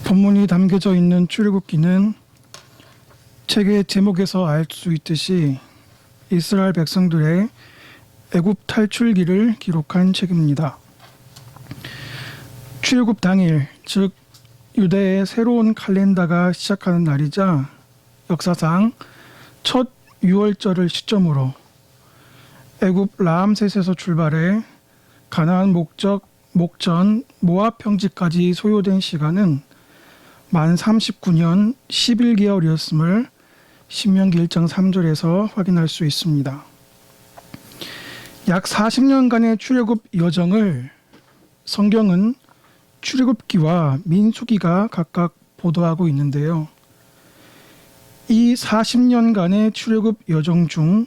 본문이 담겨져 있는 출애굽기는 책의 제목에서 알 수 있듯이 이스라엘 백성들의 애굽 탈출기를 기록한 책입니다. 출애굽 당일, 즉 유대의 새로운 칼렌더가 시작하는 날이자 역사상 첫 유월절을 시점으로 애굽 라암셋에서 출발해 가나안 목전 모압 평지까지 소요된 시간은 만 39년 11개월이었음을 신명기 1장 3절에서 확인할 수 있습니다. 약 40년간의 출애굽 여정을 성경은 출애굽기와 민수기가 각각 보도하고 있는데요. 이 40년간의 출애굽 여정 중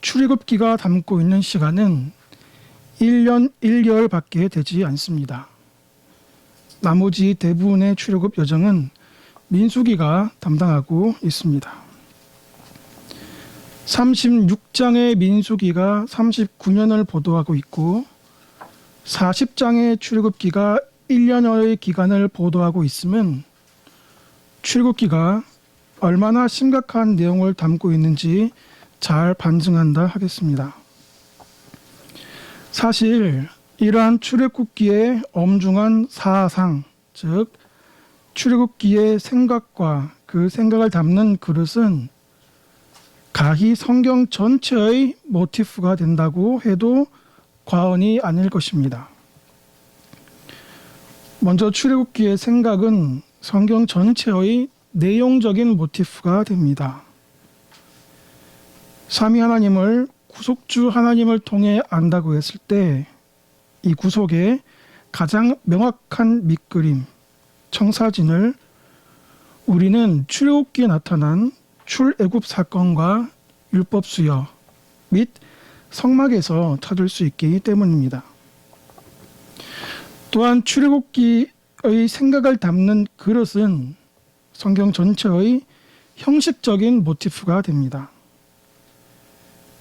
출애굽기가 담고 있는 시간은 1년 1개월밖에 되지 않습니다. 나머지 대부분의 출애굽 여정은 민수기가 담당하고 있습니다. 36장의 민수기가 39년을 보도하고 있고 40장의 출애굽기가 1년여의 기간을 보도하고 있으면 출애굽기가 얼마나 심각한 내용을 담고 있는지 잘 반증한다 하겠습니다. 사실 이러한 출애굽기의 엄중한 사상, 즉 출애굽기의 생각과 그 생각을 담는 그릇은 가히 성경 전체의 모티프가 된다고 해도 과언이 아닐 것입니다. 먼저 출애굽기의 생각은 성경 전체의 내용적인 모티프가 됩니다. 삼위 하나님을 구속주 하나님을 통해 안다고 했을 때 이 구속의 가장 명확한 밑그림, 청사진을 우리는 출애굽기에 나타난 출애굽 사건과 율법 수여 및 성막에서 찾을 수 있기 때문입니다. 또한 출애굽기의 생각을 담는 그릇은 성경 전체의 형식적인 모티프가 됩니다.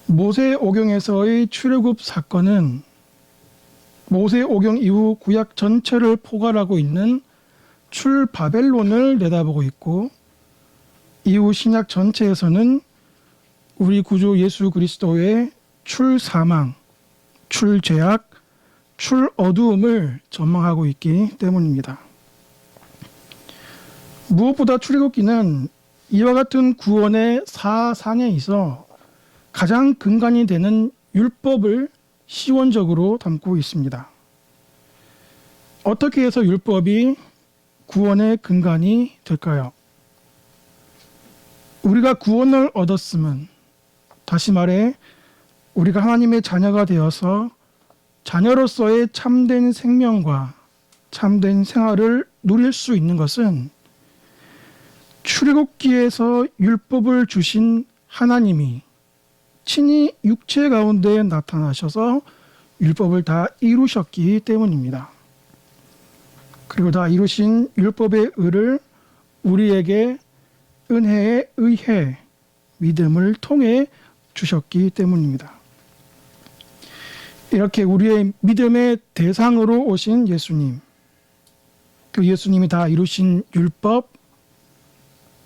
모세 오경에서의 출애굽 사건은 모세 오경 이후 구약 전체를 포괄하고 있는 출바벨론을 내다보고 있고 이후 신약 전체에서는 우리 구주 예수 그리스도의 출사망, 출죄악, 출어두움을 전망하고 있기 때문입니다. 무엇보다 출애굽기는 이와 같은 구원의 사상에 있어 가장 근간이 되는 율법을 시원적으로 담고 있습니다. 어떻게 해서 율법이 구원의 근간이 될까요? 우리가 구원을 얻었으면, 다시 말해 우리가 하나님의 자녀가 되어서 자녀로서의 참된 생명과 참된 생활을 누릴 수 있는 것은 출애굽기에서 율법을 주신 하나님이 친히 육체 가운데 나타나셔서 율법을 다 이루셨기 때문입니다. 그리고 다 이루신 율법의 의를 우리에게 은혜에 의해 믿음을 통해 주셨기 때문입니다. 이렇게 우리의 믿음의 대상으로 오신 예수님, 그 예수님이 다 이루신 율법,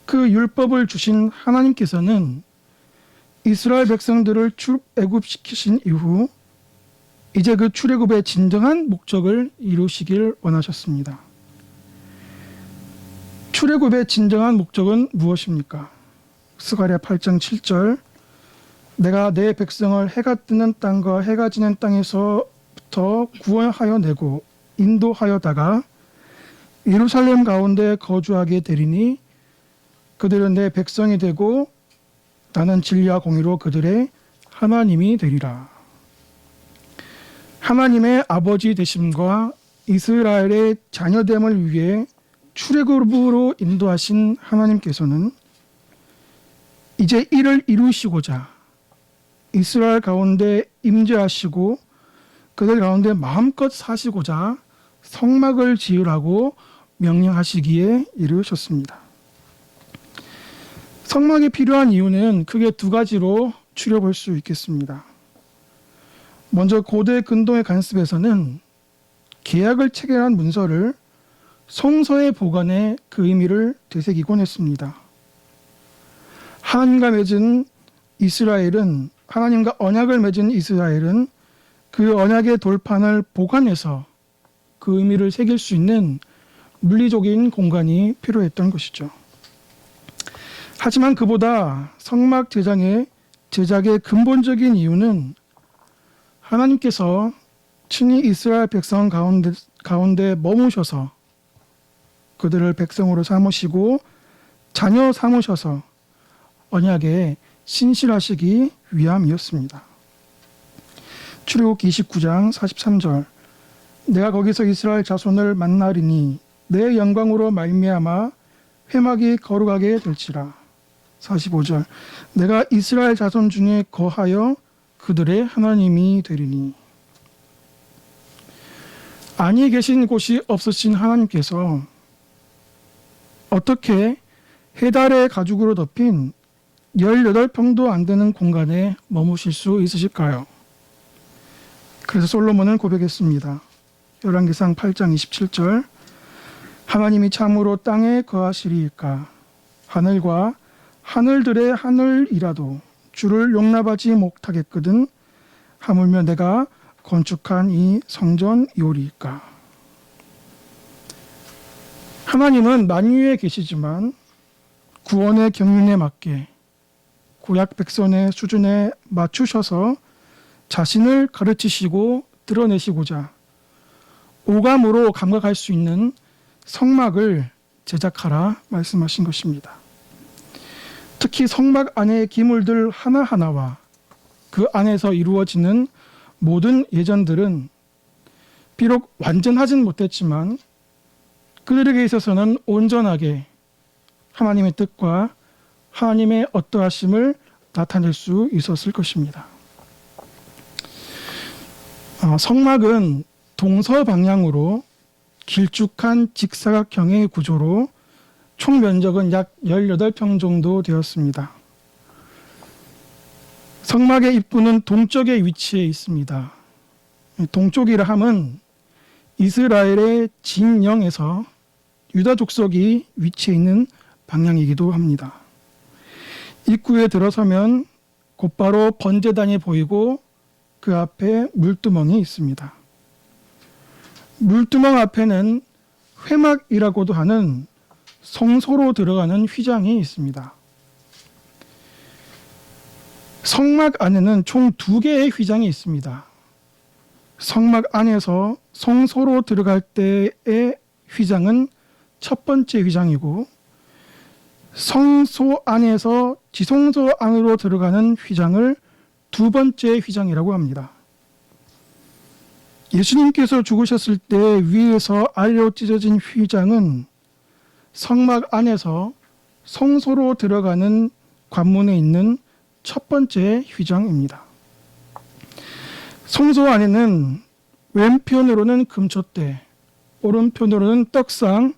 그 율법을 주신 하나님께서는 이스라엘 백성들을 출애굽시키신 이후 이제 그 출애굽의 진정한 목적을 이루시길 원하셨습니다. 출애굽의 진정한 목적은 무엇입니까? 스가랴 8장 7절 내가 내 백성을 해가 뜨는 땅과 해가 지는 땅에서부터 구원하여 내고 인도하여다가 예루살렘 가운데 거주하게 되리니 그들은 내 백성이 되고 나는 진리와 공의로 그들의 하나님이 되리라. 하나님의 아버지 되심과 이스라엘의 자녀됨을 위해 출애굽으로 인도하신 하나님께서는 이제 이를 이루시고자 이스라엘 가운데 임재하시고 그들 가운데 마음껏 사시고자 성막을 지으라고 명령하시기에 이르셨습니다. 성막이 필요한 이유는 크게 두 가지로 추려볼 수 있겠습니다. 먼저 고대 근동의 관습에서는 계약을 체결한 문서를 성서의 보관에 그 의미를 되새기곤 했습니다. 하나님과 언약을 맺은 이스라엘은 그 언약의 돌판을 보관해서 그 의미를 새길 수 있는 물리적인 공간이 필요했던 것이죠. 하지만 그보다 성막 제작의 근본적인 이유는 하나님께서 친히 이스라엘 백성 가운데 머무셔서 그들을 백성으로 삼으시고 자녀 삼으셔서 언약에 신실하시기 위함이었습니다. 출애굽기 29장 43절 내가 거기서 이스라엘 자손을 만나리니 내 영광으로 말미암아 회막이 거룩하게 될지라. 45절 내가 이스라엘 자손 중에 거하여 그들의 하나님이 되리니. 안이 계신 곳이 없으신 하나님께서 어떻게 해달의 가죽으로 덮인 18평도 안 되는 공간에 머무실 수 있으실까요? 그래서 솔로몬은 고백했습니다. 열왕기상 8장 27절 하나님이 참으로 땅에 거하시리이까 하늘과 하늘들의 하늘이라도 주를 용납하지 못하겠거든 하물며 내가 건축한 이 성전이오리이까. 하나님은 만유에 계시지만 구원의 경륜에 맞게 구약 백성의 수준에 맞추셔서 자신을 가르치시고 드러내시고자 오감으로 감각할 수 있는 성막을 제작하라 말씀하신 것입니다. 특히 성막 안의 기물들 하나하나와 그 안에서 이루어지는 모든 예전들은 비록 완전하진 못했지만 그들에게 있어서는 온전하게 하나님의 뜻과 하나님의 어떠하심을 나타낼 수 있었을 것입니다. 성막은 동서방향으로 길쭉한 직사각형의 구조로 총 면적은 약 18평 정도 되었습니다. 성막의 입구는 동쪽에 위치해 있습니다. 동쪽이라 함은 이스라엘의 진영에서 유다 족속이 위치해 있는 방향이기도 합니다. 입구에 들어서면 곧바로 번제단이 보이고 그 앞에 물두멍이 있습니다. 물두멍 앞에는 회막이라고도 하는 성소로 들어가는 휘장이 있습니다. 성막 안에는 총 2개의 휘장이 있습니다. 성막 안에서 성소로 들어갈 때의 휘장은 첫 번째 휘장이고 성소 안에서 지성소 안으로 들어가는 휘장을 두 번째 휘장이라고 합니다. 예수님께서 죽으셨을 때 위에서 아래로 찢어진 휘장은 성막 안에서 성소로 들어가는 관문에 있는 첫 번째 휘장입니다. 성소 안에는 왼편으로는 금촛대, 오른편으로는 떡상,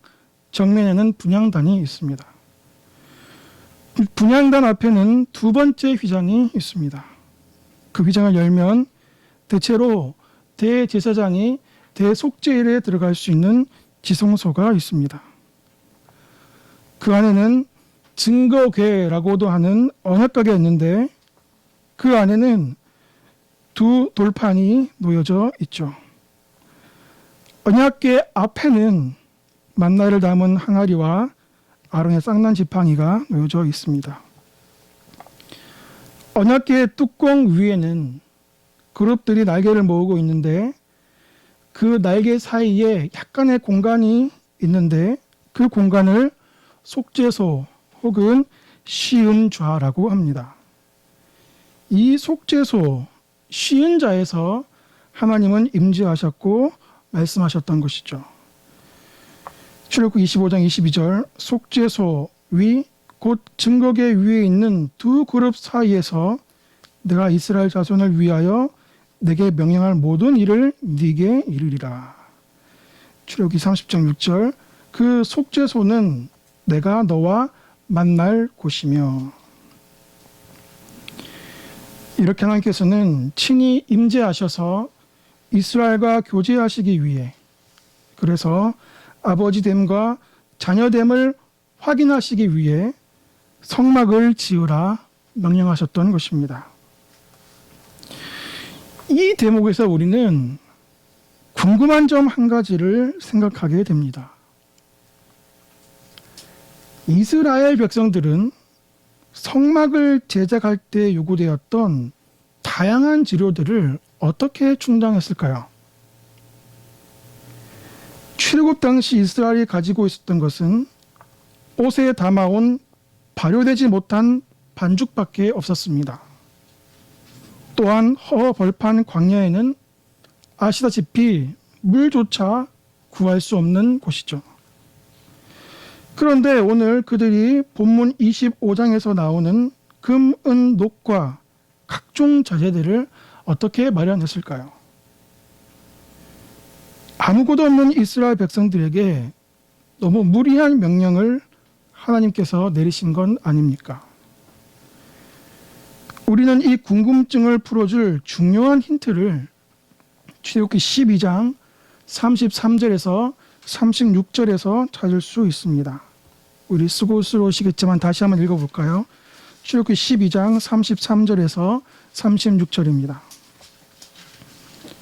정면에는 분향단이 있습니다. 분향단 앞에는 두 번째 휘장이 있습니다. 그 휘장을 열면 대체로 대제사장이 대속죄일에 들어갈 수 있는 지성소가 있습니다. 그 안에는 증거궤라고도 하는 언약궤가 있는데 그 안에는 두 돌판이 놓여져 있죠. 언약궤 앞에는 만나를 담은 항아리와 아론의 쌍난 지팡이가 놓여져 있습니다. 언약궤의 뚜껑 위에는 그룹들이 날개를 모으고 있는데 그 날개 사이에 약간의 공간이 있는데 그 공간을 속죄소 혹은 시은좌라고 합니다. 이 속죄소, 시은좌에서 하나님은 임재하셨고 말씀하셨던 것이죠. 출애굽기 25장 22절 속죄소 위 곧 증거궤 위에 있는 두 그룹 사이에서 내가 이스라엘 자손을 위하여 내게 명령할 모든 일을 네게 이르리라. 출애굽기 30장 6절 그 속죄소는 내가 너와 만날 곳이며. 이렇게 하나님께서는 친히 임재하셔서 이스라엘과 교제하시기 위해 그래서 아버지됨과 자녀됨을 확인하시기 위해 성막을 지으라 명령하셨던 것입니다. 이 대목에서 우리는 궁금한 점 한 가지를 생각하게 됩니다. 이스라엘 백성들은 성막을 제작할 때 요구되었던 다양한 재료들을 어떻게 충당했을까요? 출애굽 당시 이스라엘이 가지고 있었던 것은 옷에 담아온 발효되지 못한 반죽밖에 없었습니다. 또한 허허벌판 광야에는 아시다시피 물조차 구할 수 없는 곳이죠. 그런데 오늘 그들이 본문 25장에서 나오는 금, 은, 녹과 각종 자재들을 어떻게 마련했을까요? 아무것도 없는 이스라엘 백성들에게 너무 무리한 명령을 하나님께서 내리신 건 아닙니까? 우리는 이 궁금증을 풀어줄 중요한 힌트를 출애굽기 12장 33절에서 36절에서 찾을 수 있습니다. 우리 수고스러우시겠지만 다시 한번 읽어볼까요? 출애굽기 12장 33절에서 36절입니다.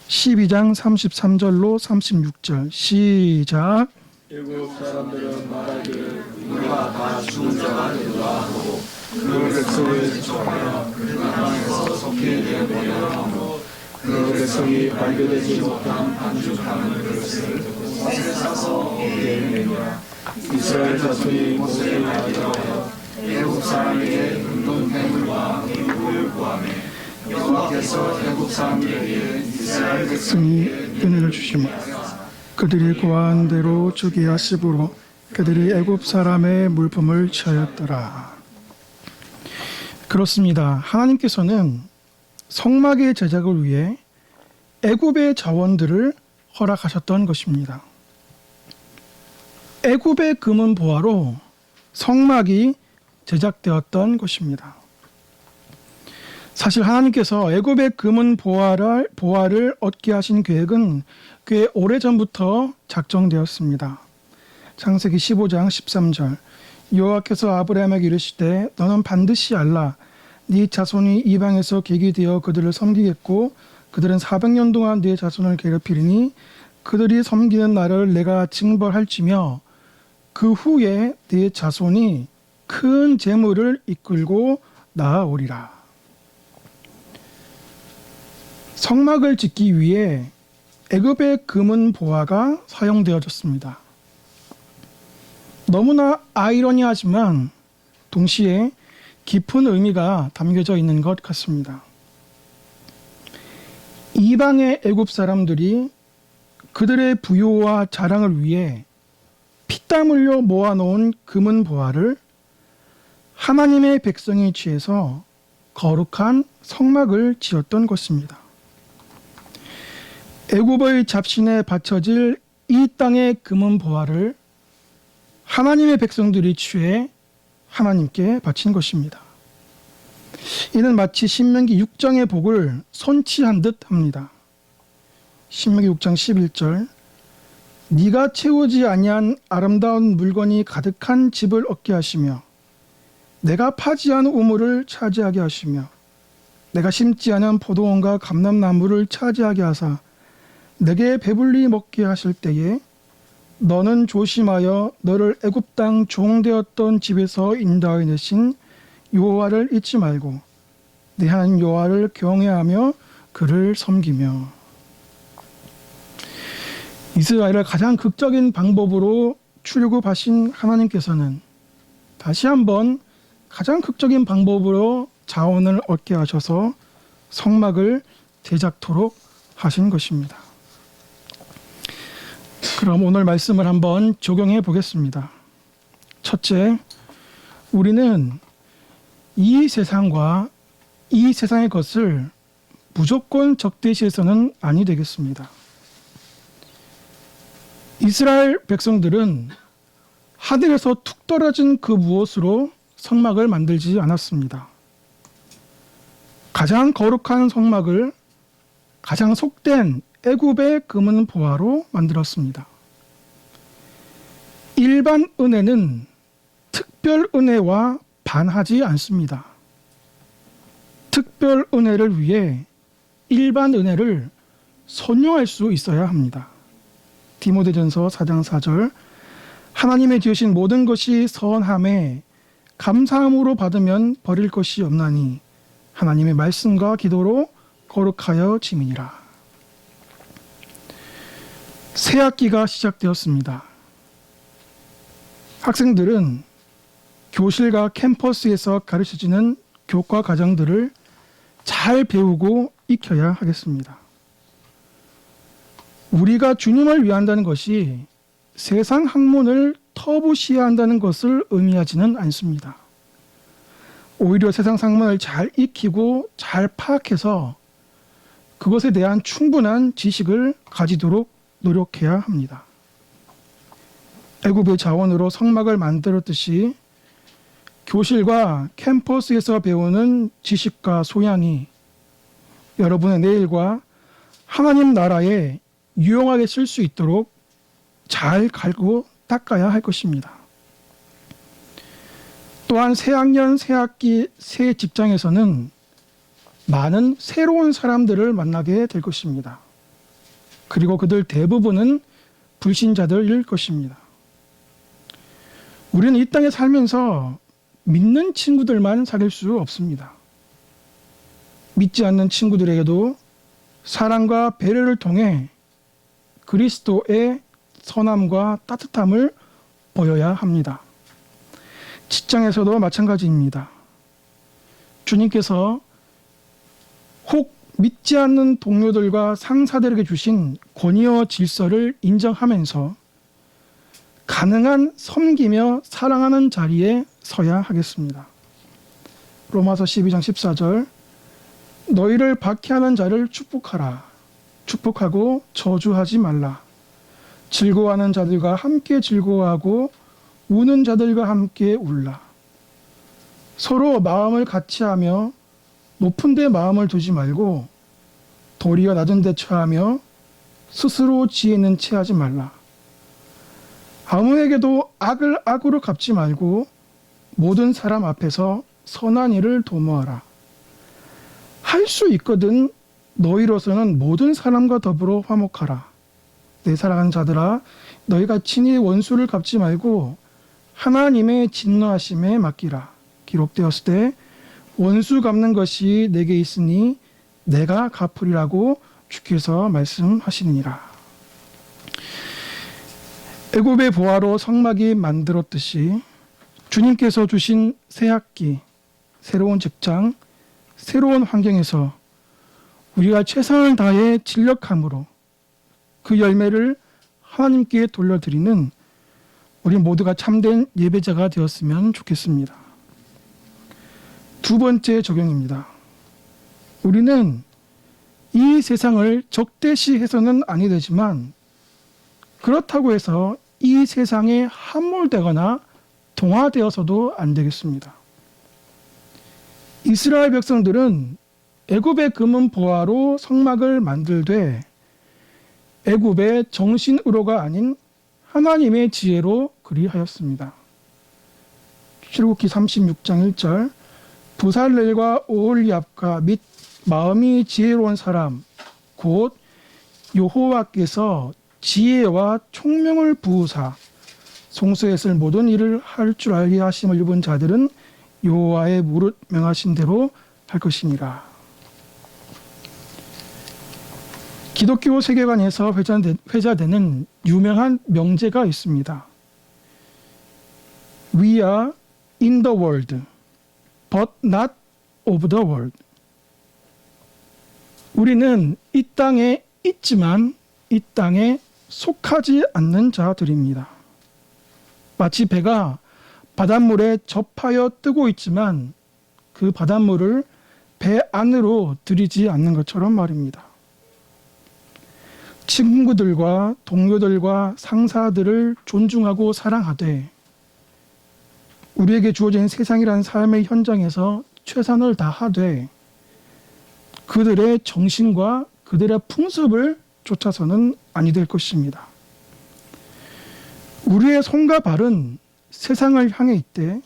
12장 33절로 36절 시작. 일곱 사람들은 말하기를 우리가 다 죽은 자가 되리라 하고 그 백성을 지촉하여 그 땅에서 섞이게 되려 하고 그 백성이 발견되지 못한 반죽하는 그릇을 옷에 싸서 먹게 되니라. 이스라엘 자손이 모세에게 말하여 애굽 사람에게 은돈 배물과 물을 구하매 여호와께서 애굽 사람들에게 이스라엘 백성이 백성에게 은혜를 주시며 그들이 구한 대로 주기 하십으로 그들이 애굽 사람의 물품을 취하였더라. 그렇습니다. 하나님께서는 성막의 제작을 위해 애굽의 자원들을 허락하셨던 것입니다. 애굽의 금은 보화로 성막이 제작되었던 것입니다. 사실 하나님께서 애굽의 금은 보화를 얻게 하신 계획은 꽤 오래전부터 작정되었습니다. 창세기 15장 13절 여호와께서 아브라함에게 이르시되 너는 반드시 알라 네 자손이 이방에서 객이 되어 그들을 섬기겠고 그들은 400년 동안 네 자손을 괴롭히리니 그들이 섬기는 날을 내가 징벌할지며 그 후에 네 자손이 큰 재물을 이끌고 나아오리라. 성막을 짓기 위해 애굽의 금은 보화가 사용되어졌습니다. 너무나 아이러니하지만 동시에 깊은 의미가 담겨져 있는 것 같습니다. 이방의 애굽 사람들이 그들의 부요와 자랑을 위해 피땀 흘려 모아놓은 금은 보화를 하나님의 백성이 취해서 거룩한 성막을 지었던 것입니다. 애굽의 잡신에 바쳐질 이 땅의 금은 보화를 하나님의 백성들이 취해 하나님께 바친 것입니다. 이는 마치 신명기 6장의 복을 선취한 듯 합니다. 신명기 6장 11절 네가 채우지 아니한 아름다운 물건이 가득한 집을 얻게 하시며 내가 파지한 우물을 차지하게 하시며 내가 심지 않은 포도원과 감람나무를 차지하게 하사 내게 배불리 먹게 하실 때에 너는 조심하여 너를 애굽 땅 종되었던 집에서 인도하여 내신 여호와를 잊지 말고 네 하나님 여호와를 경외하며 그를 섬기며. 이스라엘을 가장 극적인 방법으로 출애굽하신 하나님께서는 다시 한번 가장 극적인 방법으로 자원을 얻게 하셔서 성막을 제작토록 하신 것입니다. 그럼 오늘 말씀을 한번 적용해 보겠습니다. 첫째, 우리는 이 세상과 이 세상의 것을 무조건 적대시해서는 아니 되겠습니다. 이스라엘 백성들은 하늘에서 툭 떨어진 그 무엇으로 성막을 만들지 않았습니다. 가장 거룩한 성막을 가장 속된 애굽의 금은 보화로 만들었습니다. 일반 은혜는 특별 은혜와 반하지 않습니다. 특별 은혜를 위해 일반 은혜를 선용할 수 있어야 합니다. 디모데전서 4장 4절 하나님의 지으신 모든 것이 선함에 감사함으로 받으면 버릴 것이 없나니 하나님의 말씀과 기도로 거룩하여 지미니라. 새 학기가 시작되었습니다. 학생들은 교실과 캠퍼스에서 가르쳐지는 교과 과정들을 잘 배우고 익혀야 하겠습니다. 우리가 주님을 위한다는 것이 세상 학문을 터부시한다는 것을 의미하지는 않습니다. 오히려 세상 학문을 잘 익히고 잘 파악해서 그것에 대한 충분한 지식을 가지도록 노력해야 합니다. 애굽의 자원으로 성막을 만들었듯이 교실과 캠퍼스에서 배우는 지식과 소양이 여러분의 내일과 하나님 나라에 유용하게 쓸 수 있도록 잘 갈고 닦아야 할 것입니다. 또한 새 학년, 새 학기, 새 직장에서는 많은 새로운 사람들을 만나게 될 것입니다. 그리고 그들 대부분은 불신자들일 것입니다. 우리는 이 땅에 살면서 믿는 친구들만 사귈 수 없습니다. 믿지 않는 친구들에게도 사랑과 배려를 통해 그리스도의 선함과 따뜻함을 보여야 합니다. 직장에서도 마찬가지입니다. 주님께서 혹 믿지 않는 동료들과 상사들에게 주신 권위와 질서를 인정하면서 가능한 섬기며 사랑하는 자리에 서야 하겠습니다. 로마서 12장 14절 너희를 박해하는 자를 축복하라. 축복하고 저주하지 말라. 즐거워하는 자들과 함께 즐거워하고 우는 자들과 함께 울라. 서로 마음을 같이하며 높은 데 마음을 두지 말고 도리어 낮은 데 처하며 스스로 지혜 있는 채 하지 말라. 아무에게도 악을 악으로 갚지 말고 모든 사람 앞에서 선한 일을 도모하라. 할 수 있거든 너희로서는 모든 사람과 더불어 화목하라. 내 사랑하는 자들아 너희가 친히 원수를 갚지 말고 하나님의 진노하심에 맡기라. 기록되었을 때 원수 갚는 것이 내게 있으니 내가 갚으리라고 주께서 말씀하시느니라. 애굽의 보화로 성막이 만들었듯이 주님께서 주신 새 학기, 새로운 직장, 새로운 환경에서 우리가 최선을 다해 진력함으로 그 열매를 하나님께 돌려드리는 우리 모두가 참된 예배자가 되었으면 좋겠습니다. 두 번째 적용입니다. 우리는 이 세상을 적대시해서는 아니 되지만 그렇다고 해서 이 세상에 함몰되거나 동화되어서도 안 되겠습니다. 이스라엘 백성들은 애굽의 금은 보화로 성막을 만들되 애굽의 정신으로가 아닌 하나님의 지혜로 그리하였습니다. 출애굽기 36장 1절 부살렐과 오홀리압과 및 마음이 지혜로운 사람 곧 여호와께서 지혜와 총명을 부으사 송수에 쓸 모든 일을 할 줄 알게 하심을 입은 자들은 여호와의 무릇 명하신 대로 할 것이니라. 기독교 세계관에서 회자되는 유명한 명제가 있습니다. We are in the world, but not of the world. 우리는 이 땅에 있지만 이 땅에 속하지 않는 자들입니다. 마치 배가 바닷물에 접하여 뜨고 있지만 그 바닷물을 배 안으로 들이지 않는 것처럼 말입니다. 친구들과 동료들과 상사들을 존중하고 사랑하되 우리에게 주어진 세상이라는 삶의 현장에서 최선을 다하되 그들의 정신과 그들의 풍습을 쫓아서는 아니 될 것입니다. 우리의 손과 발은 세상을 향해 있되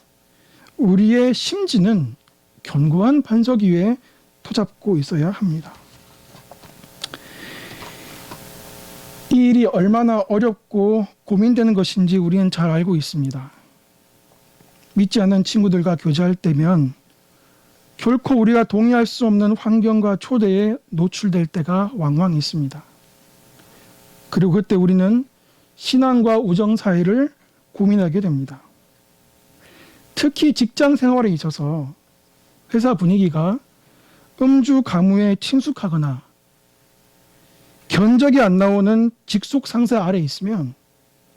우리의 심지는 견고한 반석 위에 터잡고 있어야 합니다. 이 일이 얼마나 어렵고 고민되는 것인지 우리는 잘 알고 있습니다. 믿지 않는 친구들과 교제할 때면 결코 우리가 동의할 수 없는 환경과 초대에 노출될 때가 왕왕 있습니다. 그리고 그때 우리는 신앙과 우정 사이를 고민하게 됩니다. 특히 직장 생활에 있어서 회사 분위기가 음주 가무에 친숙하거나 견적이 안 나오는 직속 상사 아래 있으면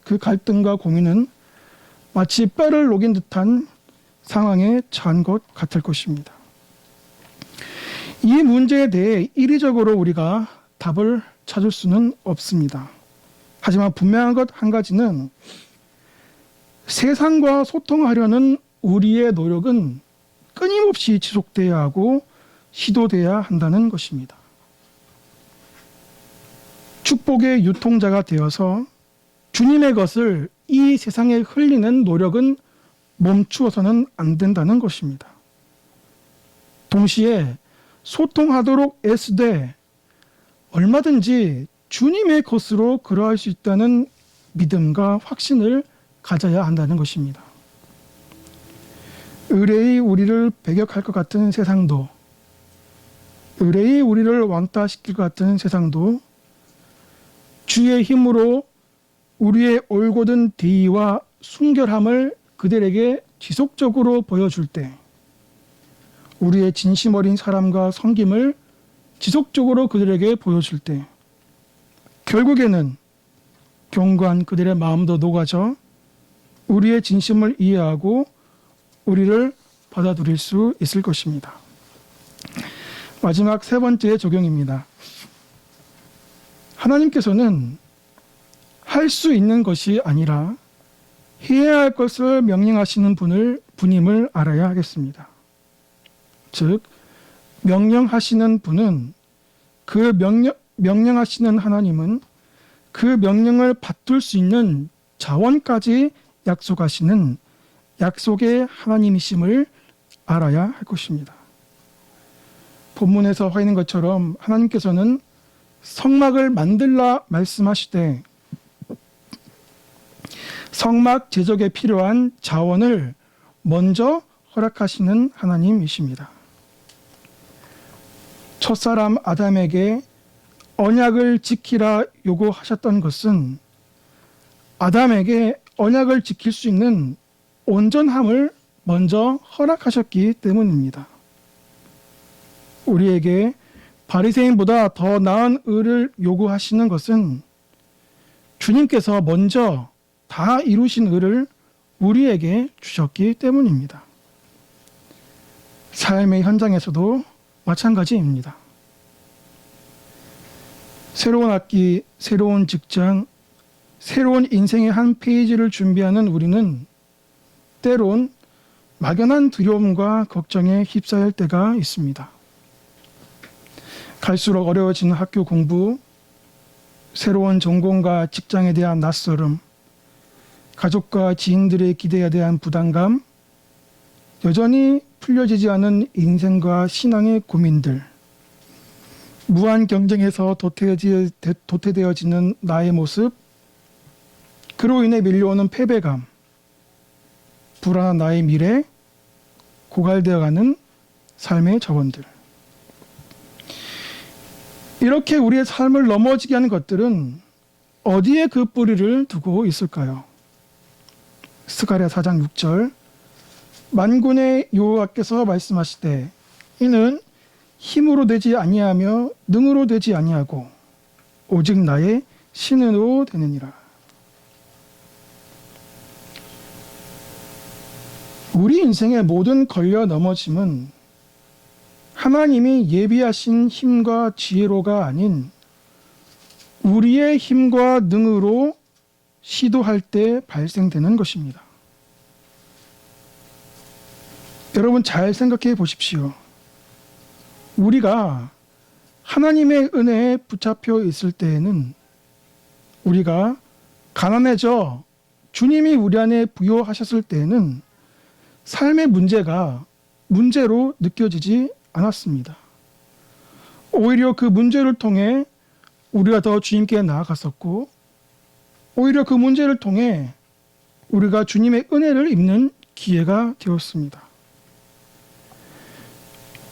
그 갈등과 고민은 마치 뼈를 녹인 듯한 상황에 처한 것 같을 것입니다. 이 문제에 대해 이리적으로 우리가 답을 찾을 수는 없습니다. 하지만 분명한 것 한 가지는 세상과 소통하려는 우리의 노력은 끊임없이 지속돼야 하고 시도돼야 한다는 것입니다. 축복의 유통자가 되어서 주님의 것을 이 세상에 흘리는 노력은 멈추어서는 안 된다는 것입니다. 동시에 소통하도록 애쓰되 얼마든지 주님의 것으로 그러할 수 있다는 믿음과 확신을 가져야 한다는 것입니다. 의뢰이 우리를 배격할 것 같은 세상도, 의뢰이 우리를 왕따시킬 것 같은 세상도 주의 힘으로 우리의 올곧은 대의와 순결함을 그들에게 지속적으로 보여줄 때, 우리의 진심 어린 사랑과 섬김을 지속적으로 그들에게 보여줄 때, 결국에는 견고한 그들의 마음도 녹아져 우리의 진심을 이해하고 우리를 받아들일 수 있을 것입니다. 마지막 세 번째 적용입니다. 하나님께서는 할 수 있는 것이 아니라 해야 할 것을 명령하시는 분임을 알아야 하겠습니다. 즉, 명령하시는 분은 그 명령하시는 하나님은 그 명령을 받들 수 있는 자원까지 약속하시는 약속의 하나님이심을 알아야 할 것입니다. 본문에서 확인한 것처럼 하나님께서는 성막을 만들라 말씀하시되 성막 제작에 필요한 자원을 먼저 허락하시는 하나님이십니다. 첫사람 아담에게 언약을 지키라 요구하셨던 것은 아담에게 언약을 지킬 수 있는 온전함을 먼저 허락하셨기 때문입니다. 우리에게 바리새인보다 더 나은 의를 요구하시는 것은 주님께서 먼저 다 이루신 의를 우리에게 주셨기 때문입니다. 삶의 현장에서도 마찬가지입니다. 새로운 학기, 새로운 직장, 새로운 인생의 한 페이지를 준비하는 우리는 때론 막연한 두려움과 걱정에 휩싸일 때가 있습니다. 갈수록 어려워지는 학교 공부, 새로운 전공과 직장에 대한 낯설음, 가족과 지인들의 기대에 대한 부담감, 여전히 풀려지지 않은 인생과 신앙의 고민들, 무한 경쟁에서 도태되어지는 나의 모습, 그로 인해 밀려오는 패배감, 불안한 나의 미래, 고갈되어가는 삶의 자원들. 이렇게 우리의 삶을 넘어지게 하는 것들은 어디에 그 뿌리를 두고 있을까요? 스가랴 4장 6절, 만군의 여호와께서 말씀하시되 이는 힘으로 되지 아니하며 능으로 되지 아니하고 오직 나의 신으로 되느니라. 우리 인생의 모든 걸려 넘어짐은 하나님이 예비하신 힘과 지혜로가 아닌 우리의 힘과 능으로 시도할 때 발생되는 것입니다. 여러분 잘 생각해 보십시오. 우리가 하나님의 은혜에 붙잡혀 있을 때에는 우리가 가난해져 주님이 우리 안에 부여하셨을 때에는 삶의 문제가 문제로 느껴지지 않았습니다. 오히려 그 문제를 통해 우리가 더 주님께 나아갔었고, 오히려 그 문제를 통해 우리가 주님의 은혜를 입는 기회가 되었습니다.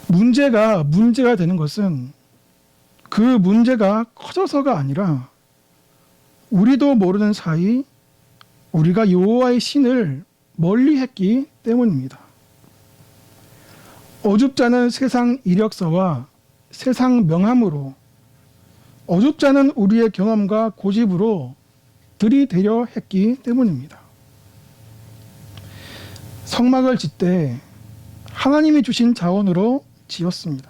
문제가 되는 것은 그 문제가 커져서가 아니라 우리도 모르는 사이 우리가 여호와의 신을 멀리했기 때문입니다. 어줍지 않은 세상 이력서와 세상 명함으로, 어줍지 않은 우리의 경험과 고집으로 들이대려 했기 때문입니다. 성막을 짓되 하나님이 주신 자원으로 지었습니다.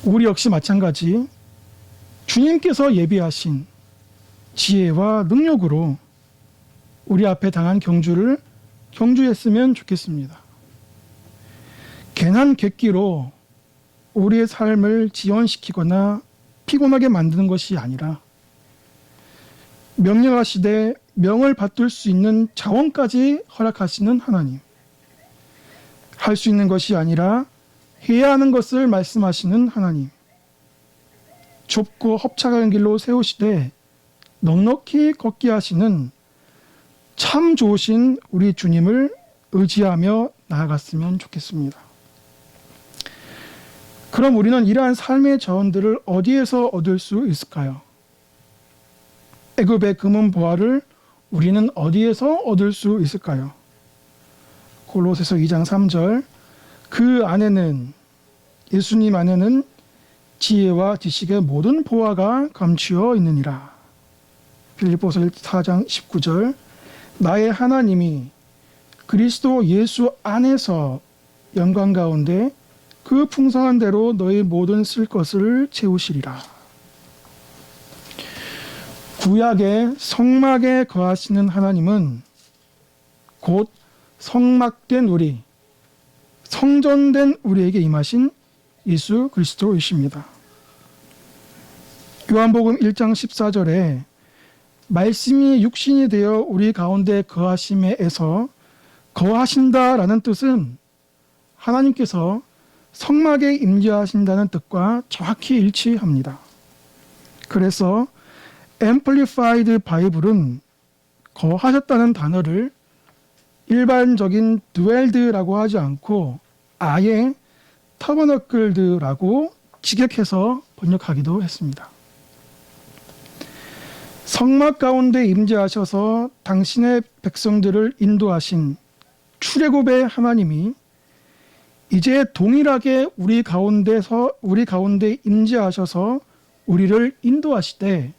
우리 역시 마찬가지 주님께서 예비하신 지혜와 능력으로 우리 앞에 당한 경주를 경주했으면 좋겠습니다. 괜한 객기로 우리의 삶을 지연시키거나 피곤하게 만드는 것이 아니라 명령하시되 명을 받들 수 있는 자원까지 허락하시는 하나님, 할 수 있는 것이 아니라 해야 하는 것을 말씀하시는 하나님, 좁고 협착한 길로 세우시되 넉넉히 걷게 하시는 참 좋으신 우리 주님을 의지하며 나아갔으면 좋겠습니다. 그럼 우리는 이러한 삶의 자원들을 어디에서 얻을 수 있을까요? 애굽의 금은 보화를 우리는 어디에서 얻을 수 있을까요? 골로새서 2장 3절, 그 안에는, 예수님 안에는 지혜와 지식의 모든 보화가 감추어 있느니라. 빌립보서 4장 19절, 나의 하나님이 그리스도 예수 안에서 영광 가운데 그 풍성한 대로 너희 모든 쓸 것을 채우시리라. 구약의 성막에 거하시는 하나님은 곧 성막된 우리, 성전된 우리에게 임하신 예수 그리스도이십니다. 요한복음 1장 14절에 말씀이 육신이 되어 우리 가운데 거하심에서 거하신다라는 뜻은 하나님께서 성막에 임재하신다는 뜻과 정확히 일치합니다. 그래서 Amplified 바이블은 거하셨다는 단어를 일반적인 dwelled라고 하지 않고 아예 tabernacled라고 직역해서 번역하기도 했습니다. 성막 가운데 임재하셔서 당신의 백성들을 인도하신 출애굽의 하나님이 이제 동일하게 우리 가운데 임재하셔서 우리를 인도하시되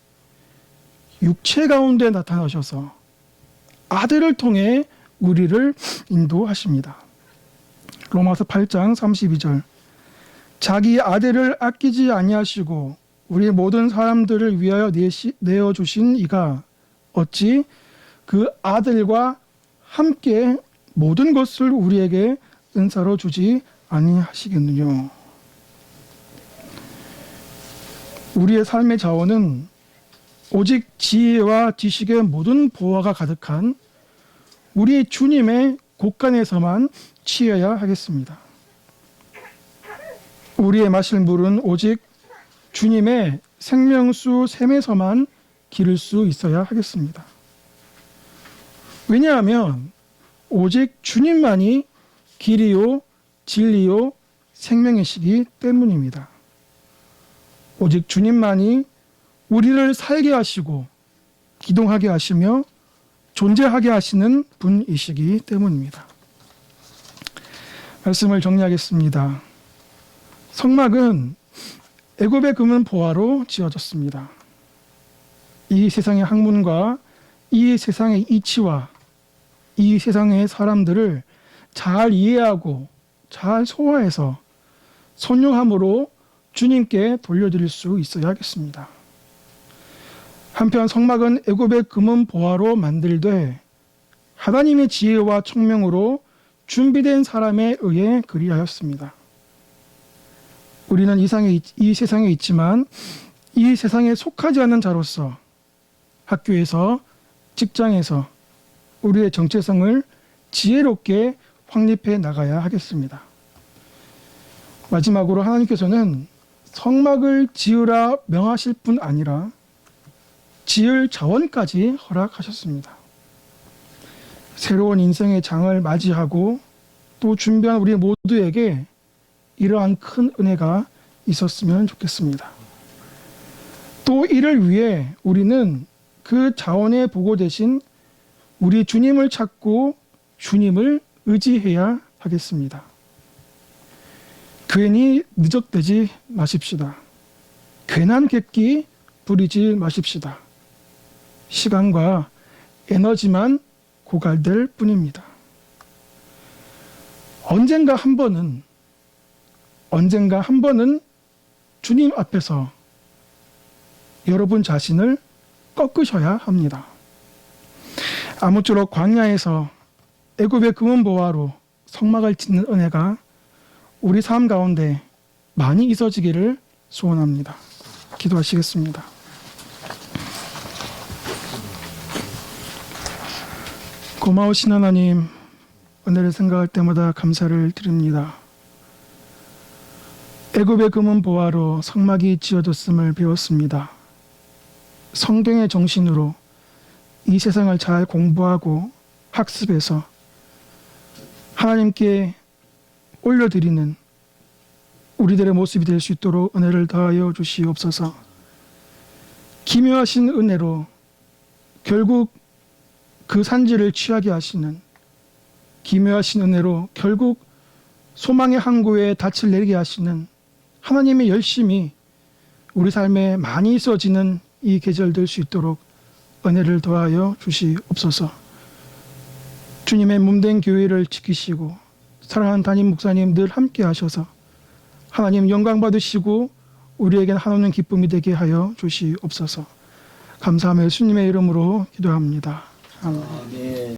육체 가운데 나타나셔서 아들을 통해 우리를 인도하십니다. 로마서 8장 32절, 자기 아들을 아끼지 아니하시고 우리 모든 사람들을 위하여 내어주신 이가 어찌 그 아들과 함께 모든 것을 우리에게 은사로 주지 아니하시겠느냐. 우리의 삶의 자원은 오직 지혜와 지식의 모든 보화가 가득한 우리 주님의 곳간에서만 취해야 하겠습니다. 우리의 마실 물은 오직 주님의 생명수 샘에서만 기를 수 있어야 하겠습니다. 왜냐하면 오직 주님만이 길이요 진리요 생명이시기 때문입니다. 오직 주님만이 우리를 살게 하시고 기동하게 하시며 존재하게 하시는 분이시기 때문입니다. 말씀을 정리하겠습니다. 성막은 애굽의 금은 보화로 지어졌습니다. 이 세상의 학문과 이 세상의 이치와 이 세상의 사람들을 잘 이해하고 잘 소화해서 선용함으로 주님께 돌려드릴 수 있어야 하겠습니다. 한편 성막은 애굽의 금은 보화로 만들되 하나님의 지혜와 총명으로 준비된 사람에 의해 그리하였습니다. 우리는 이 세상에 있지만 이 세상에 속하지 않는 자로서 학교에서 직장에서 우리의 정체성을 지혜롭게 확립해 나가야 하겠습니다. 마지막으로 하나님께서는 성막을 지으라 명하실 뿐 아니라 지을 자원까지 허락하셨습니다. 새로운 인생의 장을 맞이하고 또 준비한 우리 모두에게 이러한 큰 은혜가 있었으면 좋겠습니다. 또 이를 위해 우리는 그 자원의 보고 대신 우리 주님을 찾고 주님을 의지해야 하겠습니다. 괜히 누적되지 마십시다. 괜한 객기 부리지 마십시다. 시간과 에너지만 고갈될 뿐입니다. 언젠가 한 번은 주님 앞에서 여러분 자신을 꺾으셔야 합니다. 아무쪼록 광야에서 애굽의 금은 보화로 성막을 짓는 은혜가 우리 삶 가운데 많이 있어지기를 소원합니다. 기도하시겠습니다. 고마우신 하나님, 은혜를 생각할 때마다 감사를 드립니다. 애굽의 금은 보화로 성막이 지어졌음을 배웠습니다. 성경의 정신으로 이 세상을 잘 공부하고 학습해서 하나님께 올려드리는 우리들의 모습이 될 수 있도록 은혜를 더하여 주시옵소서. 기묘하신 은혜로 결국 그 산지를 취하게 하시는, 기묘하신 은혜로 결국 소망의 항구에 닻을 내리게 하시는 하나님의 열심이 우리 삶에 많이 있어지는 이 계절 될 수 있도록 은혜를 더하여 주시옵소서. 주님의 몸된 교회를 지키시고 사랑하는 담임 목사님 늘 함께 하셔서 하나님 영광 받으시고 우리에겐 한없는 기쁨이 되게 하여 주시옵소서. 감사하며 예수님의 이름으로 기도합니다. 아멘.